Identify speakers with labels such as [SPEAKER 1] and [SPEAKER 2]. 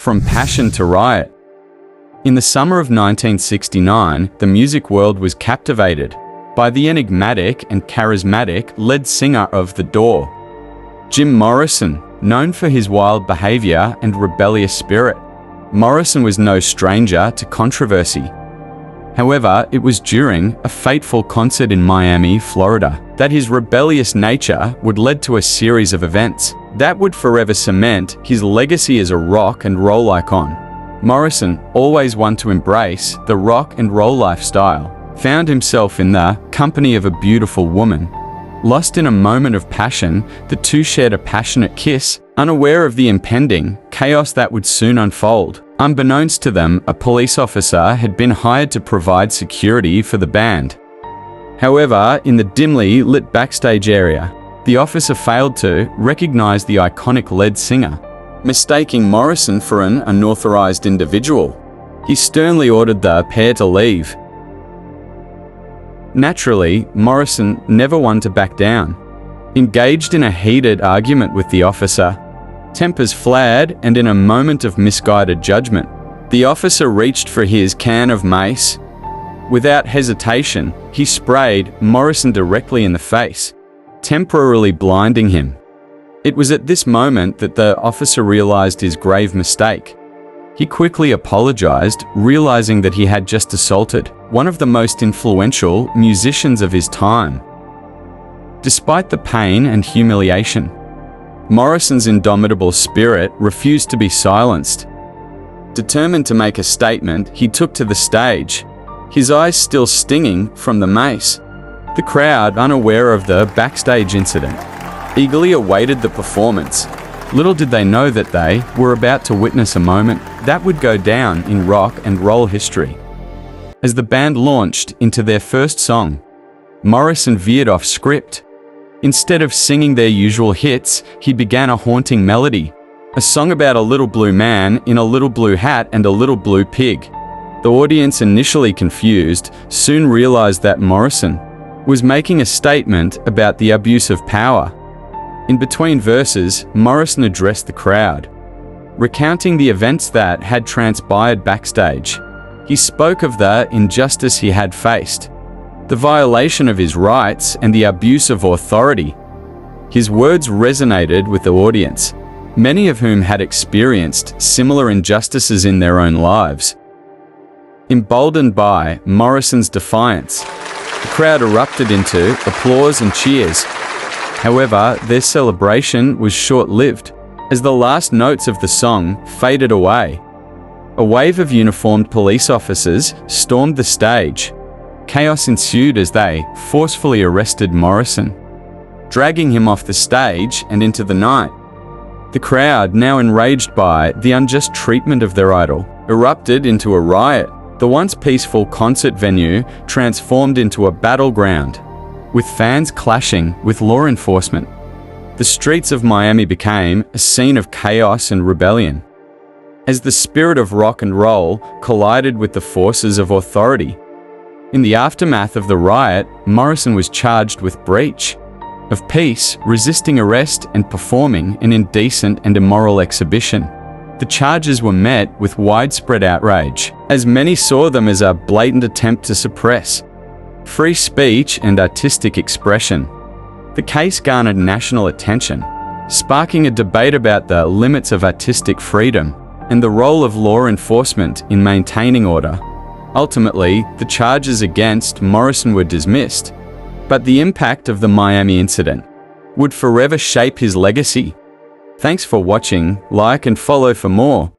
[SPEAKER 1] From passion to riot. In the summer of 1969, the music world was captivated by the enigmatic and charismatic lead singer of The Door, Jim Morrison. Known for his wild behavior and rebellious spirit, Morrison was no stranger to controversy. However, it was during a fateful concert in Miami, Florida, that his rebellious nature would lead to a series of events that would forever cement his legacy as a rock and roll icon. Morrison, always one to embrace the rock and roll lifestyle, found himself in the company of a beautiful woman. Lost in a moment of passion, the two shared a passionate kiss, unaware of the impending chaos that would soon unfold. Unbeknownst to them, a police officer had been hired to provide security for the band. However, in the dimly lit backstage area, the officer failed to recognize the iconic lead singer, mistaking Morrison for an unauthorized individual. He sternly ordered the pair to leave. Naturally, Morrison, never one to back down, engaged in a heated argument with the officer. Tempers flared, and in a moment of misguided judgment, the officer reached for his can of mace. Without hesitation, he sprayed Morrison directly in the face, temporarily blinding him. It was at this moment that the officer realized his grave mistake. He quickly apologized, realizing that he had just assaulted one of the most influential musicians of his time. Despite the pain and humiliation, Morrison's indomitable spirit refused to be silenced. Determined to make a statement, he took to the stage, his eyes still stinging from the mace. The crowd, unaware of the backstage incident, eagerly awaited the performance. Little did they know that they were about to witness a moment that would go down in rock and roll history. As the band launched into their first song, Morrison veered off script. Instead of singing their usual hits, he began a haunting melody, a song about a little blue man in a little blue hat and a little blue pig. The audience, initially confused, soon realized that Morrison was making a statement about the abuse of power. In between verses, Morrison addressed the crowd, recounting the events that had transpired backstage. He spoke of the injustice he had faced, the violation of his rights, and the abuse of authority. His words resonated with the audience, many of whom had experienced similar injustices in their own lives. Emboldened by Morrison's defiance, the crowd erupted into applause and cheers. However, their celebration was short-lived, as the last notes of the song faded away. A wave of uniformed police officers stormed the stage. Chaos ensued as they forcefully arrested Morrison, dragging him off the stage and into the night. The crowd, now enraged by the unjust treatment of their idol, erupted into a riot. The once peaceful concert venue transformed into a battleground, with fans clashing with law enforcement. The streets of Miami became a scene of chaos and rebellion, as the spirit of rock and roll collided with the forces of authority. In the aftermath of the riot, Morrison was charged with breach of peace, resisting arrest, and performing an indecent and immoral exhibition. The charges were met with widespread outrage, as many saw them as a blatant attempt to suppress free speech and artistic expression. The case garnered national attention, sparking a debate about the limits of artistic freedom and the role of law enforcement in maintaining order. Ultimately, the charges against Morrison were dismissed, but the impact of the Miami incident would forever shape his legacy. Thanks for watching. Like and follow for more.